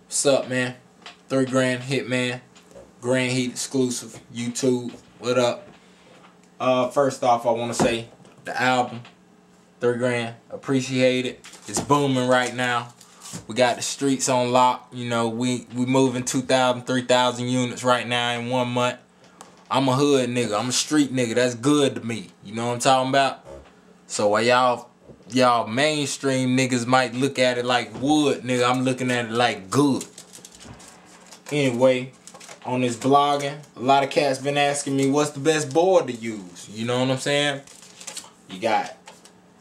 What's up, man? 3 Grand Hitman, Grand Heat exclusive, YouTube. What up? First off, I want to say the album, 3 Grand, appreciate it. It's booming right now. We got the streets on lock. You know, we moving 2,000, 3,000 units right now in 1 month. I'm a hood nigga. I'm a street nigga. That's good to me. You know what I'm talking about? So while y'all mainstream niggas might look at it like wood, nigga, I'm looking at it like good. Anyway, on this blogging, a lot of cats been asking me what's the best board to use. You know what I'm saying? You got,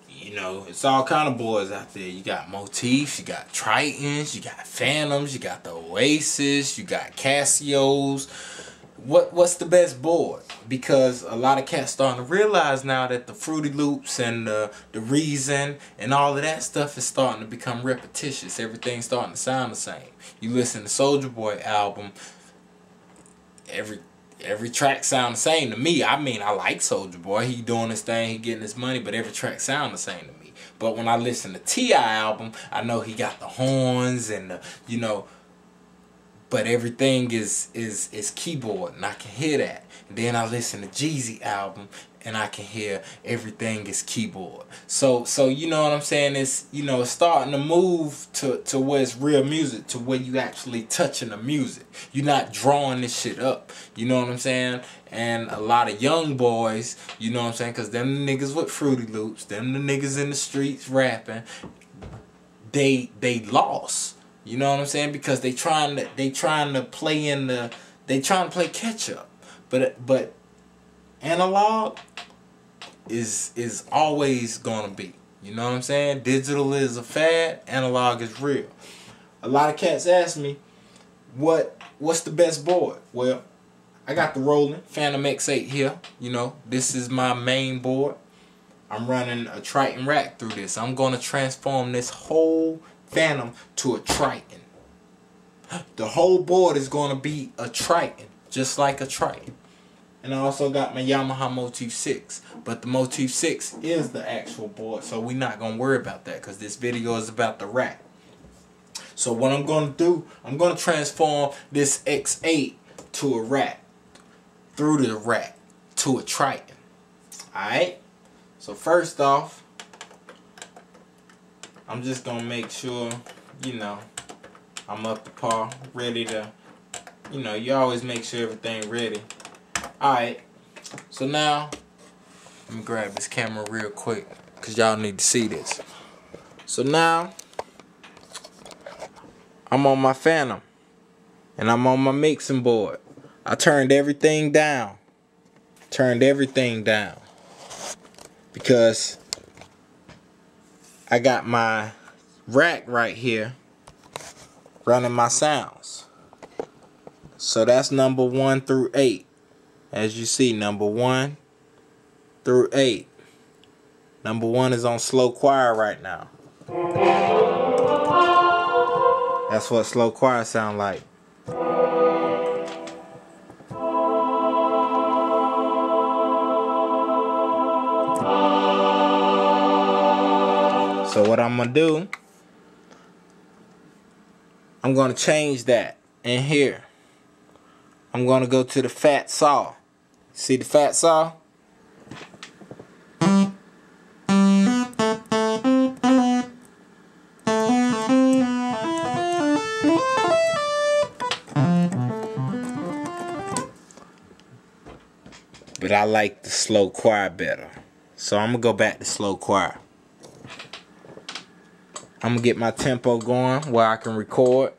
you know, it's all kind of boards out there. You got Motifs, you got Tritons, you got Fantoms, you got the Oasis, you got Casios. What's the best board? Because a lot of cats starting to realize now that the Fruity Loops and the Reason and all of that stuff is starting to become repetitious. Everything's starting to sound the same. You listen to Soulja Boy album, every track sound the same to me. I mean, I like Soulja Boy. He doing his thing, he getting his money, but every track sound the same to me. But when I listen to T.I. album, I know he got the horns and the, you know, but everything is keyboard, and I can hear that. And then I listen to Jeezy album, and I can hear everything is keyboard. So you know what I'm saying? It's, you know, it's starting to move to where it's real music, to where you actually touching the music. You're not drawing this shit up. You know what I'm saying? And a lot of young boys, you know what I'm saying? Because them the niggas with Fruity Loops, them the niggas in the streets rapping, they lost. You know what I'm saying? Because they trying to play catch up. But analog is always gonna be. You know what I'm saying? Digital is a fad, analog is real. A lot of cats ask me, what's the best board? Well, I got the Roland Fantom X8 here. You know, this is my main board. I'm running a Triton rack through this. I'm gonna transform this whole Fantom to a Triton. The whole board is going to be a Triton, just like a Triton. And I also got my YAMAHA Motif 6. But the Motif 6 is the actual board, so we're not going to worry about that because this video is about the rack. So what I'm going to do, I'm going to transform this X8 to a rack, through the rack to a Triton. Alright? So first off, I'm just going to make sure, you know, I'm up to par, ready to, you know, you always make sure everything ready. Alright, so now, let me grab this camera real quick, because y'all need to see this. So now, I'm on my Fantom, and I'm on my mixing board. I turned everything down. Because I got my rack right here running my sounds. So that's number 1 through 8. As you see, number 1 through 8. Number 1 is on slow choir right now. That's what slow choir sound like. So what I'm gonna do, I'm gonna change that in here. I'm gonna go to the fat saw. See the fat saw? But I like the slow choir better. So I'm gonna go back to slow choir. I'm gonna get my tempo going where I can record.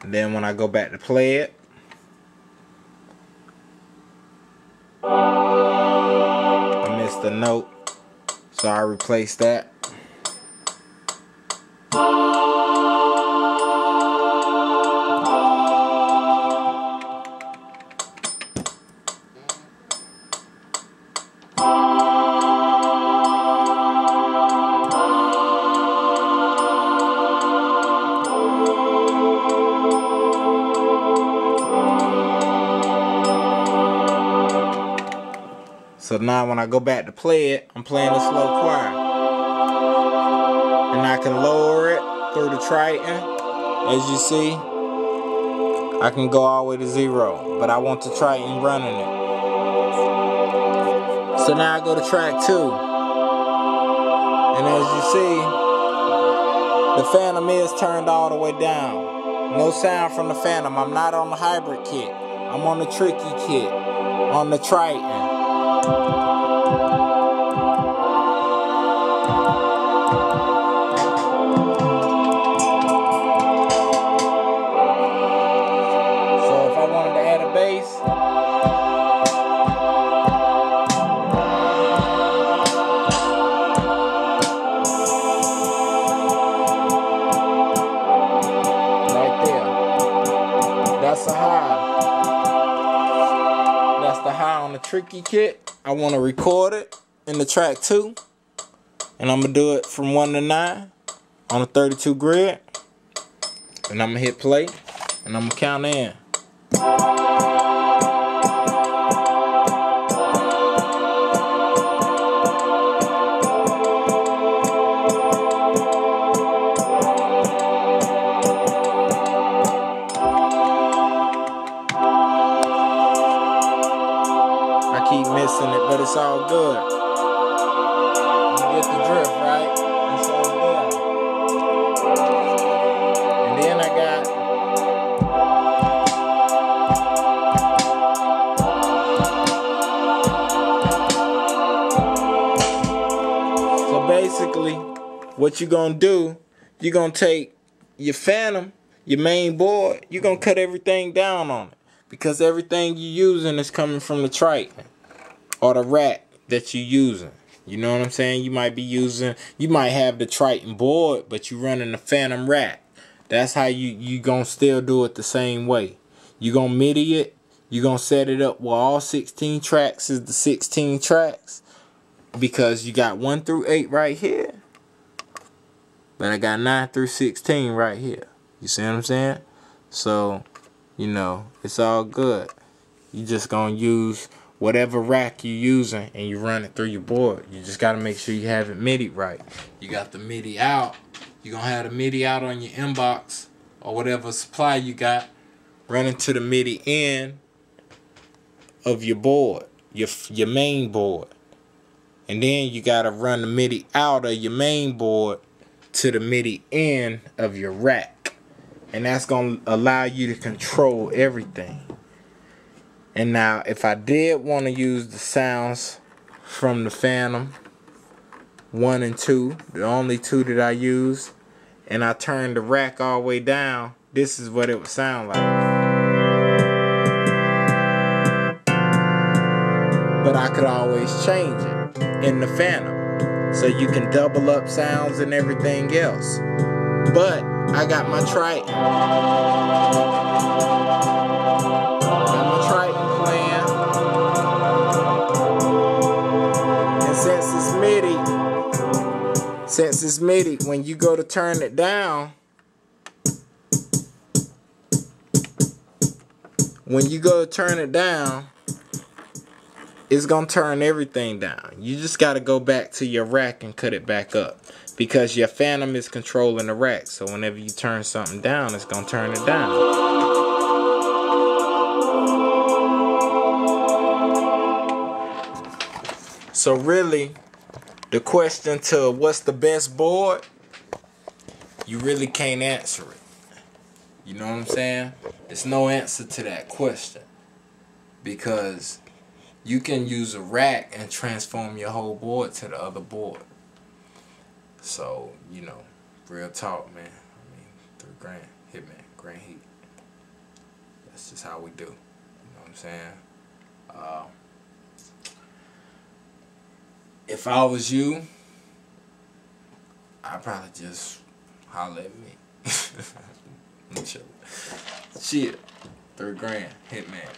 And then when I go back to play it, I missed a note, so I replaced that. So now when I go back to play it, I'm playing the slow choir. And I can lower it through the Triton. As you see, I can go all the way to 0. But I want the Triton running it. So now I go to track 2. And as you see, the Fantom is turned all the way down. No sound from the Fantom. I'm not on the hybrid kit. I'm on the tricky kit. On the Triton. Tricky kit. I want to record it in the track 2, and I'm gonna do it from 1 to 9 on a 32 grid, and I'm gonna hit play and I'm gonna count in. Keep missing it, but it's all good. You get the drift, right? It's all good. And then I got so basically what you're gonna do, you're gonna take your Fantom, your main board, you're gonna cut everything down on it. Because everything you're using is coming from the Triton. Or the rack that you're using. You know what I'm saying? You might have the Triton board, but you're running the Fantom rack. That's how you gonna still do it the same way. You're gonna MIDI it. You're gonna set it up where all 16 tracks is the 16 tracks. Because you got 1 through 8 right here. But I got 9 through 16 right here. You see what I'm saying? So, you know, it's all good. You just gonna use whatever rack you're using and you run it through your board. You just got to make sure you have it MIDI right. You got the MIDI out. You're going to have the MIDI out on your inbox or whatever supply you got. Running to the MIDI in of your board, your main board. And then you got to run the MIDI out of your main board to the MIDI in of your rack. And that's going to allow you to control everything. And now, if I did want to use the sounds from the Fantom 1 and 2, the only 2 that I use, and I turned the rack all the way down, this is what it would sound like. But I could always change it in the Fantom. So you can double up sounds and everything else. But I got my Triton. Since it's MIDI, when you go to turn it down, it's gonna turn everything down. You just gotta go back to your rack and cut it back up. Because your Fantom is controlling the rack. So whenever you turn something down, it's gonna turn it down. So really, the question to what's the best board, you really can't answer it. You know what I'm saying? There's no answer to that question. Because you can use a rack and transform your whole board to the other board. So, you know, real talk, man. I mean, 3 grand, Hitman, grand heat. That's just how we do. You know what I'm saying? If I was you, I'd probably just holler at me. I'm chilling. Shit. 3 grand, Hitman.